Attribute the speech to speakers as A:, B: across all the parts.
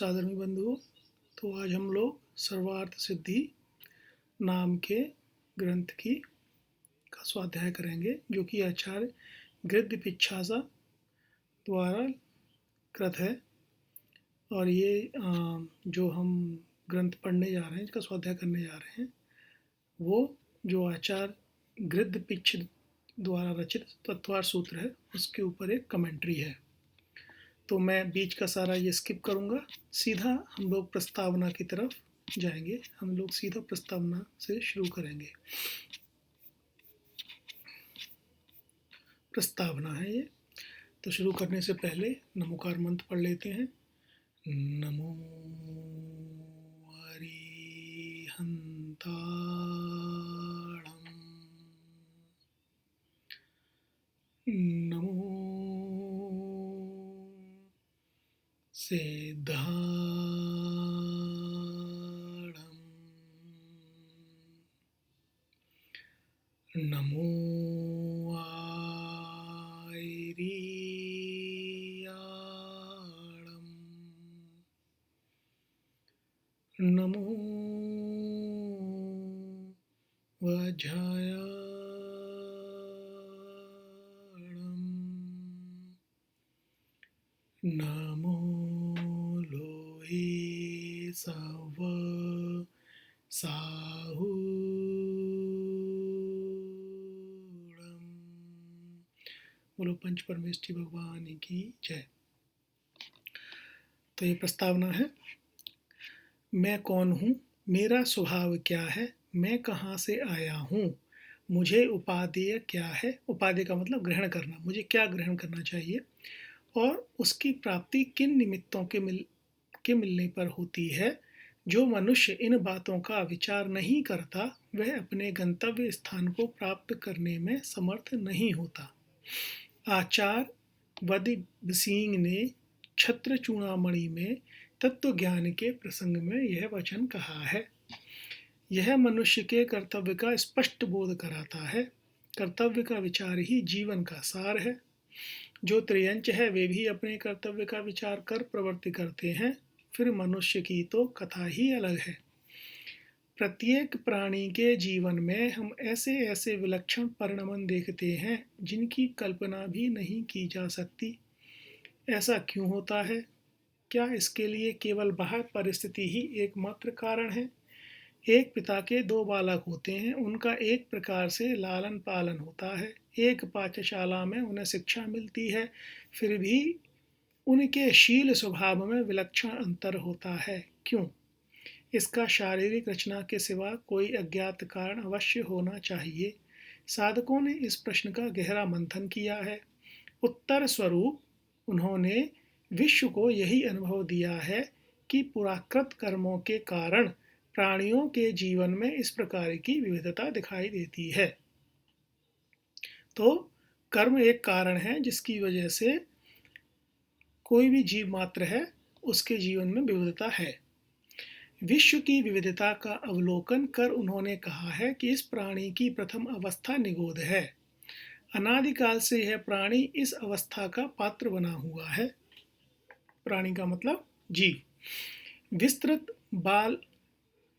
A: साधर्मी बंधुओं, तो आज हम लोग सर्वार्थ सिद्धि नाम के ग्रंथ का स्वाध्याय करेंगे, जो कि आचार्य गृध्य पिच्छासा द्वारा कृत है। और ये जो हम ग्रंथ पढ़ने जा रहे हैं, इसका स्वाध्याय करने जा रहे हैं, वो जो आचार्य गृध्य पिच्छ द्वारा रचित तत्वार सूत्र है, उसके ऊपर एक कमेंट्री है। तो मैं बीच का सारा ये स्किप करूँगा, सीधा हम लोग प्रस्तावना की तरफ जाएंगे। हम लोग सीधा प्रस्तावना से शुरू करेंगे। प्रस्तावना है ये। तो शुरू करने से पहले नमोकार मंत्र पढ़ लेते हैं। नमो अरिहंताणं, नमो सिद्धाणं, नमो आयरियाणं, नमो वज्रायाणं, नमो लोहे साहूणं। बोलो पंच परमेष्ठी भगवान की जय। तो ये प्रस्तावना है। मैं कौन हूँ, मेरा स्वभाव क्या है, मैं कहाँ से आया हूँ, मुझे उपादेय क्या है। उपादेय का मतलब ग्रहण करना, मुझे क्या ग्रहण करना चाहिए, और उसकी प्राप्ति किन निमित्तों के मिलने पर होती है। जो मनुष्य इन बातों का विचार नहीं करता, वह अपने गंतव्य स्थान को प्राप्त करने में समर्थ नहीं होता। आचार्य वदिसिंह ने छत्र चूड़ामणि में तत्व ज्ञान के प्रसंग में यह वचन कहा है। यह मनुष्य के कर्तव्य का स्पष्ट बोध कराता है। कर्तव्य का विचार ही जीवन का सार है। जो त्रियंच है, वे भी अपने कर्तव्य का विचार कर प्रवृत्ति करते हैं। फिर मनुष्य की तो कथा ही अलग है। प्रत्येक प्राणी के जीवन में हम ऐसे ऐसे विलक्षण परिणमन देखते हैं, जिनकी कल्पना भी नहीं की जा सकती। ऐसा क्यों होता है? क्या इसके लिए केवल बाह्य परिस्थिति ही एकमात्र कारण है? एक पिता के दो बालक होते हैं, उनका एक प्रकार से लालन पालन होता है, एक पाठशाला में उन्हें शिक्षा मिलती है, फिर भी उनके शील स्वभाव में विलक्षण अंतर होता है। क्यों? इसका शारीरिक रचना के सिवा कोई अज्ञात कारण अवश्य होना चाहिए। साधकों ने इस प्रश्न का गहरा मंथन किया है। उत्तर स्वरूप उन्होंने विश्व को यही अनुभव दिया है कि पुराकृत कर्मों के कारण प्राणियों के जीवन में इस प्रकार की विविधता दिखाई देती है। तो कर्म एक कारण है, जिसकी वजह से कोई भी जीव मात्र है, उसके जीवन में विविधता है। विश्व की विविधता का अवलोकन कर उन्होंने कहा है कि इस प्राणी की प्रथम अवस्था निगोध है। अनादिकाल से यह प्राणी इस अवस्था का पात्र बना हुआ है। प्राणी का मतलब जीव। विस्तृत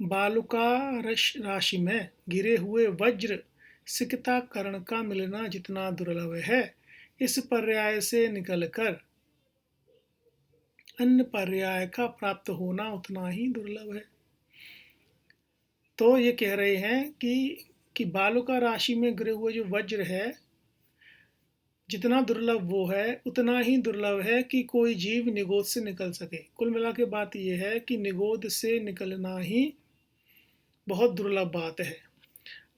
A: बालुका राशि में गिरे हुए वज्र सिकता कर्ण का मिलना जितना दुर्लभ है, इस पर्याय से निकलकर अन्य पर्याय का प्राप्त होना उतना ही दुर्लभ है। तो ये कह रहे हैं कि बालुका राशि में गिरे हुए जो वज्र है, जितना दुर्लभ वो है, उतना ही दुर्लभ है कि कोई जीव निगोद से निकल सके। कुल मिला के बात यह है कि निगोद से निकलना ही बहुत दुर्लभ बात है।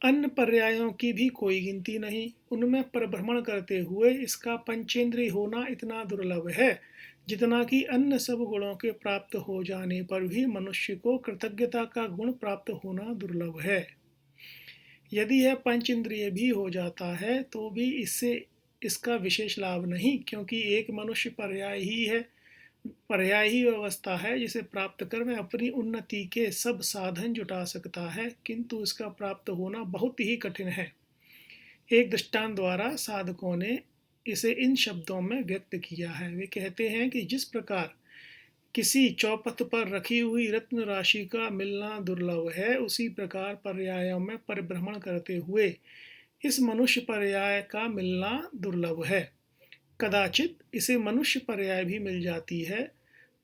A: अन्य पर्यायों की भी कोई गिनती नहीं। उनमें परिभ्रमण करते हुए इसका पंचेंद्रिय होना इतना दुर्लभ है, जितना कि अन्य सब गुणों के प्राप्त हो जाने पर भी मनुष्य को कृतज्ञता का गुण प्राप्त होना दुर्लभ है। यदि यह पंचेंद्रिय भी हो जाता है, तो भी इससे इसका विशेष लाभ नहीं, क्योंकि एक मनुष्य पर्याय ही व्यवस्था है, जिसे प्राप्त कर वह अपनी उन्नति के सब साधन जुटा सकता है, किंतु इसका प्राप्त होना बहुत ही कठिन है। एक दृष्टांत द्वारा साधकों ने इसे इन शब्दों में व्यक्त किया है। वे कहते हैं कि जिस प्रकार किसी चौपट पर रखी हुई रत्न राशि का मिलना दुर्लभ है, उसी प्रकार पर्यायों में परिभ्रमण करते हुए इस मनुष्य पर्याय का मिलना दुर्लभ है। कदाचित इसे मनुष्य पर्याय भी मिल जाती है,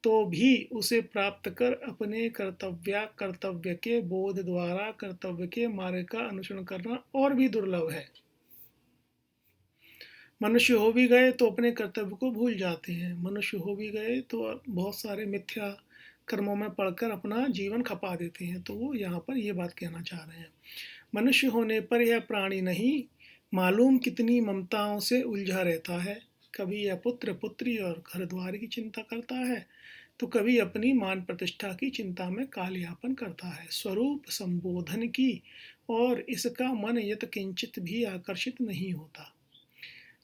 A: तो भी उसे प्राप्त कर अपने कर्तव्य के बोध द्वारा कर्तव्य के मार्ग का अनुसरण करना और भी दुर्लभ है। मनुष्य हो भी गए तो अपने कर्तव्य को भूल जाते हैं। मनुष्य हो भी गए तो बहुत सारे मिथ्या कर्मों में पड़कर अपना जीवन खपा देते हैं। तो वो यहाँ पर ये बात कहना चाह रहे हैं। मनुष्य होने पर यह प्राणी नहीं मालूम कितनी ममताओं से उलझा रहता है। कभी यह पुत्र पुत्री और घर द्वार की चिंता करता है, तो कभी अपनी मान प्रतिष्ठा की चिंता में कालयापन करता है। स्वरूप संबोधन की और इसका मन यत किंचित भी आकर्षित नहीं होता।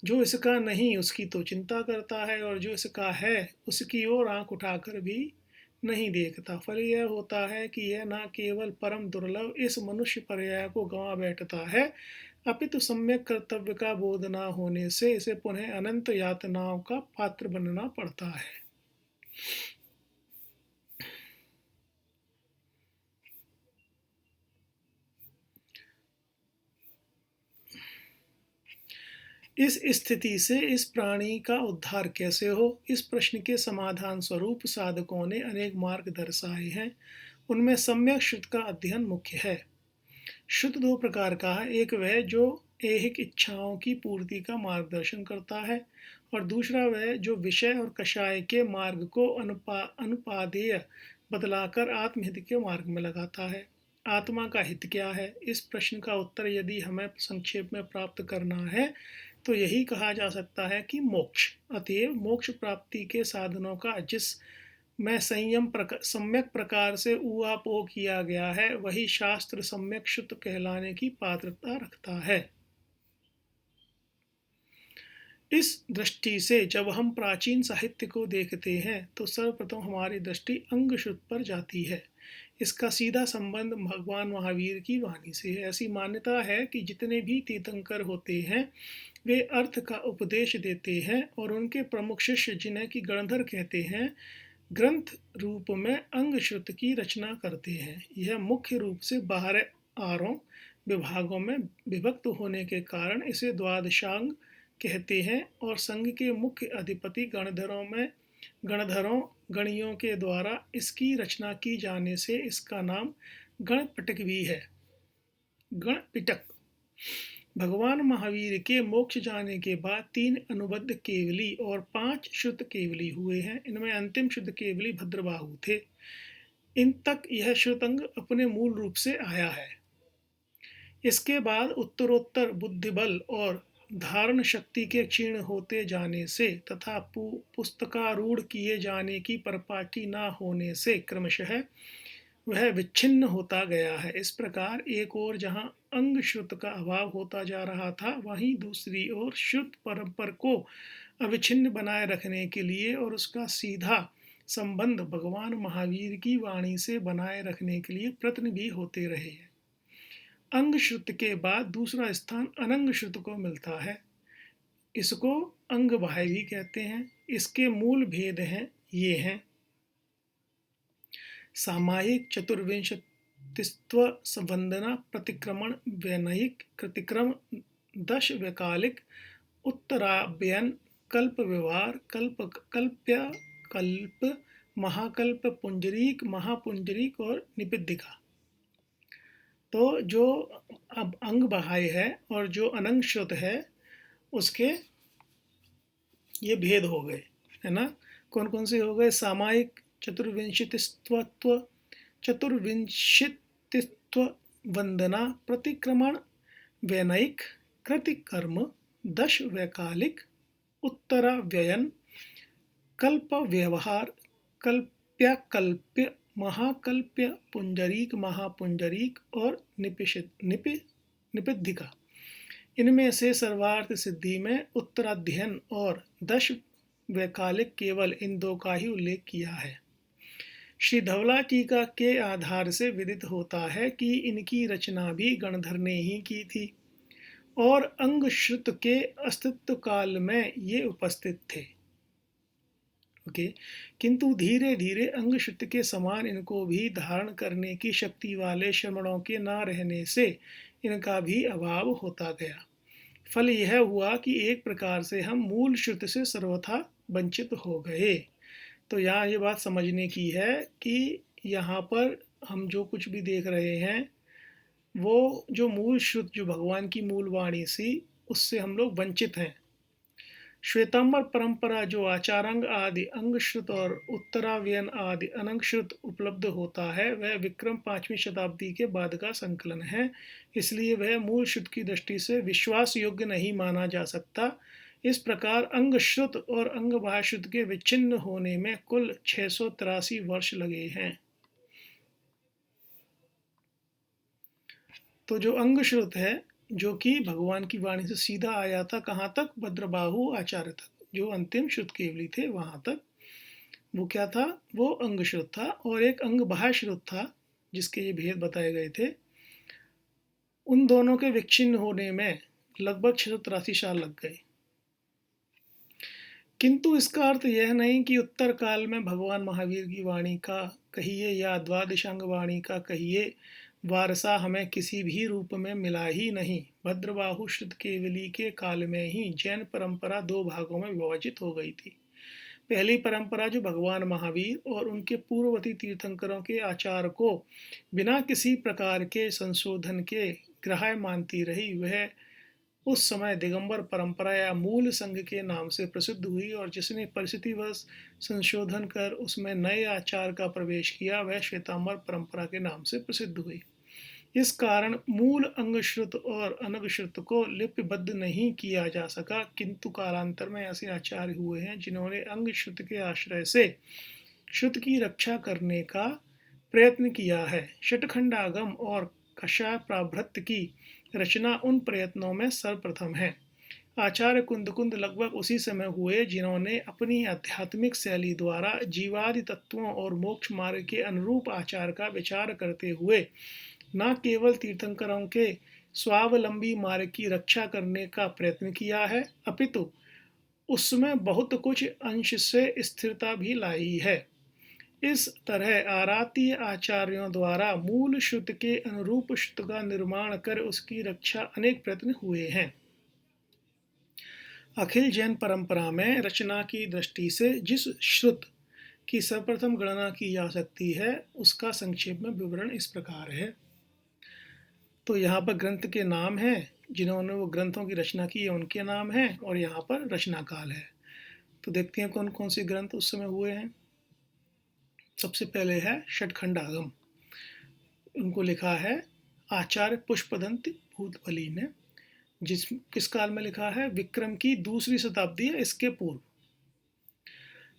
A: जो इसका नहीं उसकी तो चिंता करता है, और जो इसका है उसकी ओर आंख उठाकर भी नहीं देखता। फल यह होता है कि यह न केवल परम दुर्लभ इस मनुष्य पर्याय को गंवा बैठता है, अपितु सम्यक कर्तव्य का बोध न होने से इसे पुनः अनंत यातनाओं का पात्र बनना पड़ता है। इस स्थिति से इस प्राणी का उद्धार कैसे हो, इस प्रश्न के समाधान स्वरूप साधकों ने अनेक मार्ग दर्शाए हैं। उनमें सम्यक श्रुत का अध्ययन मुख्य है। श्रुत दो प्रकार का है। एक वह जो ऐहिक इच्छाओं की पूर्ति का मार्गदर्शन करता है, और दूसरा वह जो विषय और कषाय के मार्ग को अनुपादेय बतलाकर आत्महित के मार्ग में लगाता है। आत्मा का हित क्या है, इस प्रश्न का उत्तर यदि हमें संक्षेप में प्राप्त करना है तो यही कहा जा सकता है कि मोक्ष। अतएव मोक्ष प्राप्ति के साधनों का जिस में सम्यक प्रकार से ऊहापोह किया गया है, वही शास्त्र सम्यक शुद्ध कहलाने की पात्रता रखता है। इस दृष्टि से जब हम प्राचीन साहित्य को देखते हैं तो सर्वप्रथम हमारी दृष्टि अंगशुद्ध पर जाती है। इसका सीधा संबंध भगवान महावीर की वाणी से है। ऐसी मान्यता है कि जितने भी तीर्थंकर होते हैं वे अर्थ का उपदेश देते हैं, और उनके प्रमुख शिष्य जिन्हें कि गणधर कहते हैं, ग्रंथ रूप में अंगश्रुत की रचना करते हैं। यह मुख्य रूप से 12 विभागों में विभक्त होने के कारण इसे द्वादशांग कहते हैं, और संघ के मुख्य अधिपति गणधरों गणियों के द्वारा इसकी रचना की जाने से इसका नाम गणपिटक भी है। गणपिटक। भगवान महावीर के मोक्ष जाने के बाद 3 अनुबद्ध केवली और 5 शुद्ध केवली हुए हैं। इनमें अंतिम शुद्ध केवली भद्रबाहु थे। इन तक यह श्रुतंग अपने मूल रूप से आया है। इसके बाद उत्तरोत्तर बुद्धिबल और धारण शक्ति के क्षीण होते जाने से तथा पुस्तकारूढ़ किए जाने की परिपाटी न होने से क्रमशः वह विच्छिन्न होता गया है। इस प्रकार एक ओर जहाँ अंग श्रुत का अभाव होता जा रहा था, वहीं दूसरी ओर शुद्ध परंपर को अविच्छिन्न बनाए रखने के लिए और उसका सीधा संबंध भगवान महावीर की वाणी से बनाए रखने के लिए प्रयत्न भी होते रहे हैं। अंग श्रुत के बाद दूसरा स्थान अनंग श्रुत को मिलता है। इसको अंग बाह्य भी कहते हैं। इसके मूल भेद हैं ये हैं: सामायिक चतुर्विंशतित्व संवंदना प्रतिक्रमण वैनयिक कृतिक्रम 10 वैकालिक उत्तराभ्ययन कल्प व्यवहार कल्प्य कल्प महाकल्प पुंजरीक महापुंजरीक और निपिद्धिका। तो जो अब अंग बाह्य है और जो अनंग श्रुत है उसके ये भेद हो गए, है ना। कौन कौन से हो गए? सामायिक चतुर्विंशतित्व वंदना प्रतिक्रमण वैनयिक कृतिकर्म 10 वैकालिक उत्तराव्ययन कल्प व्यवहार कल्प्याकल्प्य महाकल्प्य पुंजरीक महापुंजरीक और निपिद्धिका। इनमें से सर्वार्थ सिद्धि में उत्तराध्ययन और 10 वैकालिक केवल इन 2 का ही उल्लेख किया है। श्री धवला टीका के आधार से विदित होता है कि इनकी रचना भी गणधर ने ही की थी और अंग श्रुत के अस्तित्व काल में ये उपस्थित थे। ओके। किंतु धीरे धीरे अंग श्रुत के समान इनको भी धारण करने की शक्ति वाले श्रमणों के न रहने से इनका भी अभाव होता गया। फल यह हुआ कि एक प्रकार से हम मूल श्रुत से सर्वथा वंचित हो गए। तो यहाँ ये बात समझने की है कि यहाँ पर हम जो कुछ भी देख रहे हैं वो जो मूल श्रुत जो भगवान की मूल वाणी सी उससे हम लोग वंचित हैं। श्वेतांबर परंपरा जो आचारांग आदि अंग श्रुत और उत्तराव्ययन आदि अनंग श्रुत उपलब्ध होता है वह विक्रम 5वीं शताब्दी के बाद का संकलन है, इसलिए वह मूल श्रुत की दृष्टि से विश्वास योग्य नहीं माना जा सकता। इस प्रकार अंग श्रुत और अंग भाष्युत के विच्छिन्न होने में कुल 683 वर्ष लगे हैं। तो जो अंग श्रुत है जो कि भगवान की वाणी से सीधा आया था कहाँ तक, भद्रबाहु आचार्य तक, जो अंतिम श्रुत केवली थे वहां तक, वो क्या था, वो अंग श्रुत था। और एक अंग बाह्य श्रुत था जिसके ये भेद बताए गए थे। उन दोनों के विच्छिन्न होने में लगभग 683 साल लग गए। किंतु इसका अर्थ यह नहीं कि उत्तर काल में भगवान महावीर की वाणी का कहिए या द्वादशांग वाणी का कहिए वारसा हमें किसी भी रूप में मिला ही नहीं। भद्रबाहु श्रुत केवली के काल में ही जैन परंपरा दो भागों में विभाजित हो गई थी। पहली परंपरा जो भगवान महावीर और उनके पूर्ववर्ती तीर्थंकरों के आचार को बिना किसी प्रकार के संशोधन के ग्राह्य मानती रही, वह उस समय दिगंबर परंपरा या मूल संघ के नाम से प्रसिद्ध हुई, और जिसने परिस्थितिवश संशोधन कर उसमें नए आचार का प्रवेश किया वह श्वेतांबर परंपरा के नाम से प्रसिद्ध हुई। इस कारण मूल अंगश्रुत और अनगश्रुत को लिपिबद्ध नहीं किया जा सका, किंतु कालांतर में ऐसे आचार्य हुए हैं जिन्होंने अंगश्रुत के आश्रय से श्रुत की रक्षा करने का प्रयत्न किया है। षटखंडागम और कषाय प्राभृत की रचना उन प्रयत्नों में सर्वप्रथम है। आचार्य कुंद लगभग उसी समय हुए जिन्होंने अपनी आध्यात्मिक शैली द्वारा जीवादि तत्वों और मोक्ष मार्ग के अनुरूप आचार का विचार करते हुए न केवल तीर्थंकरों के स्वावलंबी मार्ग की रक्षा करने का प्रयत्न किया है, अपितु उसमें बहुत कुछ अंश से स्थिरता भी लाई है। इस तरह आरातीय आचार्यों द्वारा मूल श्रुत के अनुरूप श्रुत का निर्माण कर उसकी रक्षा अनेक प्रयत्न हुए हैं। अखिल जैन परंपरा में रचना की दृष्टि से जिस श्रुत की सर्वप्रथम गणना की जा सकती है उसका संक्षेप में विवरण इस प्रकार है। तो यहाँ पर ग्रंथ के नाम हैं, जिन्होंने वो ग्रंथों की रचना की है उनके नाम हैं, और यहाँ पर रचना काल है। तो देखते हैं कौन कौन से ग्रंथ उस समय हुए हैं। सबसे पहले है षटखंडागम। उनको लिखा है आचार्य पुष्पदंत भूतबली ने। किस काल में लिखा है, विक्रम की 2री शताब्दी है इसके पूर्व।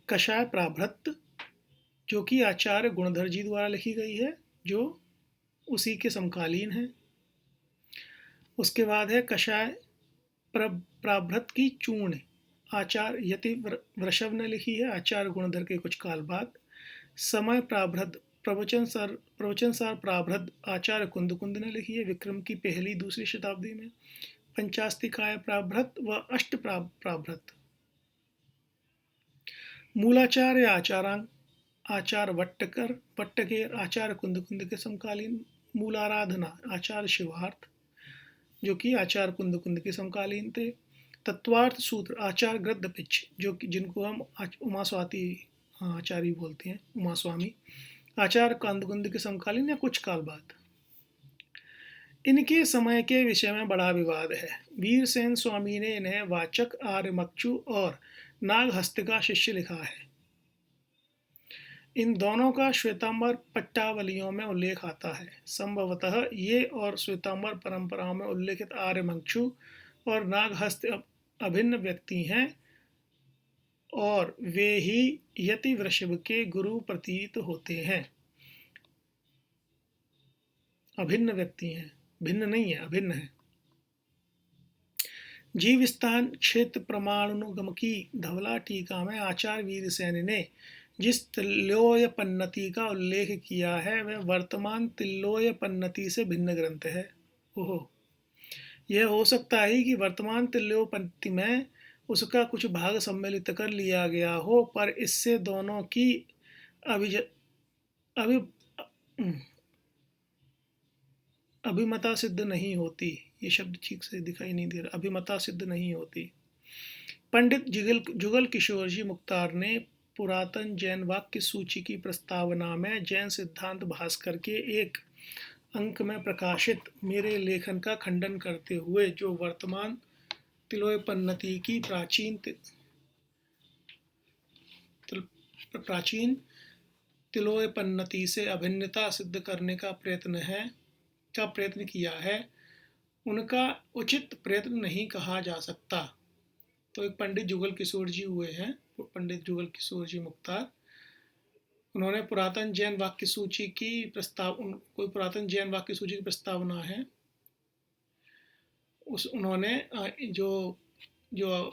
A: कषाय प्राभृत जो कि आचार्य गुणधर जी द्वारा लिखी गई है, जो उसी के समकालीन है। उसके बाद है कषाय प्राभृत की चूर्ण, आचार्य यति वृषभ ने लिखी है आचार्य गुणधर के कुछ काल बाद। समय प्राभृत प्रवचन सार प्राभृत आचार्य कुंद ने लिखी है विक्रम की 1ली-2री शताब्दी में। पंचास्तिकाय प्राभृत व अष्ट प्राभृत। मूलाचार्य आचार्य वट्टकेर आचार्य कुंद के समकालीन। मूलाराधना आचार्य शिवार्थ जो कि आचार्य कुंद के समकालीन थे। तत्वार्थ सूत्र आचार्य गृद्धपिच जो कि जिनको हम उमास्वाती आचार्य बोलते हैं, उमास्वामी, आचार्य कुंद के समकालीन या कुछ काल बाद। इनके समय के विषय में बड़ा विवाद है। वीरसेन स्वामी ने इन्हें वाचक, आर्यमक्षु और नागहस्त का शिष्य लिखा है। इन दोनों का श्वेतांबर पट्टावलियों में उल्लेख आता है। संभवतः ये और श्वेतांबर परंपराओं में उल्लेखित आर्यमक्षु और नागहस्त अभिन्न व्यक्ति हैं और वे ही यति वृषभ के गुरु प्रतीत होते हैं। अभिन्न व्यक्ति हैं, भिन्न नहीं है, अभिन्न है। जीवस्थान क्षेत्र प्रमाणुगम की धवला टीका में आचार्य वीरसेन ने जिस तिल्लोय पन्नति का उल्लेख किया है वह वर्तमान तिल्लोय पन्नति से भिन्न ग्रंथ है। ओहो, यह हो सकता है कि वर्तमान तिल्लोय पन्नति में उसका कुछ भाग सम्मिलित कर लिया गया हो, पर इससे दोनों की अभिज अभि अभिमता सिद्ध नहीं होती। ये शब्द ठीक से दिखाई नहीं दे रहा, अभिमता सिद्ध नहीं होती। पंडित जुगल किशोर जी मुख्तार ने पुरातन जैन वाक्य सूची की प्रस्तावना में जैन सिद्धांत भास्कर के एक अंक में प्रकाशित मेरे लेखन का खंडन करते हुए, जो वर्तमान तिलोपन्नति की प्राचीन तिलोपन्नति से अभिन्नता सिद्ध करने का प्रयत्न किया है, उनका उचित प्रयत्न नहीं कहा जा सकता। तो एक पंडित जुगल किशोर जी हुए हैं, पंडित जुगल किशोर जी मुख्तार, उन्होंने पुरातन जैन वाक्य सूची की कोई पुरातन जैन वाक्य सूची की प्रस्तावना है, उन्होंने जो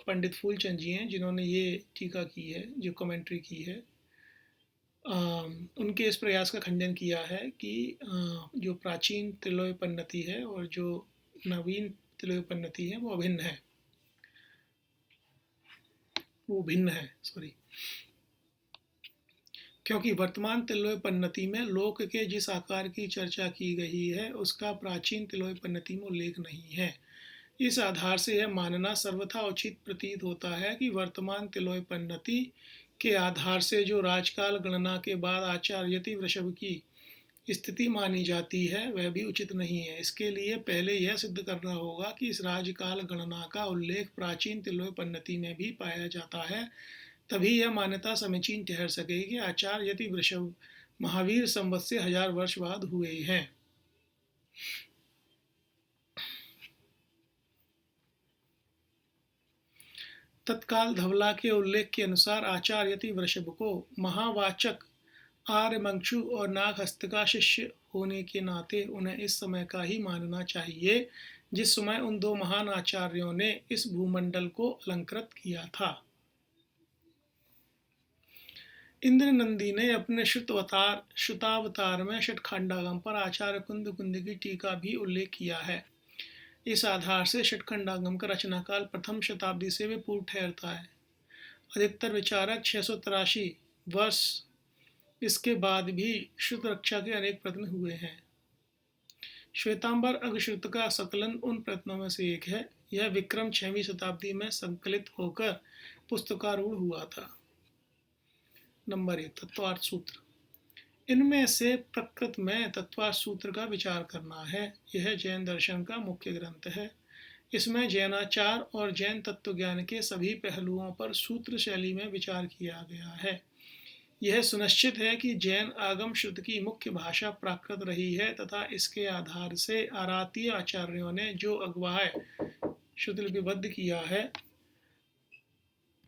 A: पंडित फूलचंद जी हैं जिन्होंने ये टीका की है, जो कमेंट्री की है, उनके इस प्रयास का खंडन किया है कि जो प्राचीन तिलोपन्नति है और जो नवीन तिलोपन्नति है वो भिन्न है सॉरी, क्योंकि वर्तमान तिलोपन्नति में लोक के जिस आकार की चर्चा की गई है उसका प्राचीन तिलोपन्नति में उल्लेख नहीं है। इस आधार से यह मानना सर्वथा उचित प्रतीत होता है कि वर्तमान तिलोपन्नति के आधार से जो राजकाल गणना के बाद आचार्य यति वृषभ की स्थिति मानी जाती है वह भी उचित नहीं है। इसके लिए पहले यह सिद्ध करना होगा कि इस राजकाल गणना का उल्लेख प्राचीन तिलोपन्नति में भी पाया जाता है, तभी यह मान्यता समीचीन ठहर सकेगी कि आचार्य यति वृषभ महावीर संवत से 1000 वर्ष बाद हुए हैं। तत्काल धवला के उल्लेख के अनुसार आचार्य यति वृषभ को महावाचक आर्यमंक्षु और नागहस्त का शिष्य होने के नाते उन्हें इस समय का ही मानना चाहिए जिस समय उन दो महान आचार्यों ने इस भूमंडल को अलंकृत किया था। इंद्र नंदी ने अपने श्रुतावतार में षटखंडागम पर आचार्य कुंद की टीका भी उल्लेख किया है। इस आधार से षटखंडागम का रचनाकाल प्रथम शताब्दी से भी पूर्व ठहरता है। अधिकतर विचारक 683 वर्ष इसके बाद भी श्रुत रक्षा के अनेक प्रयत्न हुए हैं। श्वेतांबर अग्रश्रुत का संकलन उन प्रयत्नों में से एक है। यह विक्रम 6वीं शताब्दी में संकलित होकर पुस्तकारूढ़ हुआ था। नंबर 1 तत्वार्थ सूत्र। इनमें से प्रकृत में तत्वार्थ सूत्र का विचार करना है। यह जैन दर्शन का मुख्य ग्रंथ है। इसमें जैनाचार और जैन तत्वज्ञान के सभी पहलुओं पर सूत्र शैली में विचार किया गया है। यह सुनिश्चित है कि जैन आगम श्रुति की मुख्य भाषा प्राकृत रही है तथा इसके आधार से आरातीय आचार्यों ने जो अगवाय श्रुतिलिपिबद्ध किया है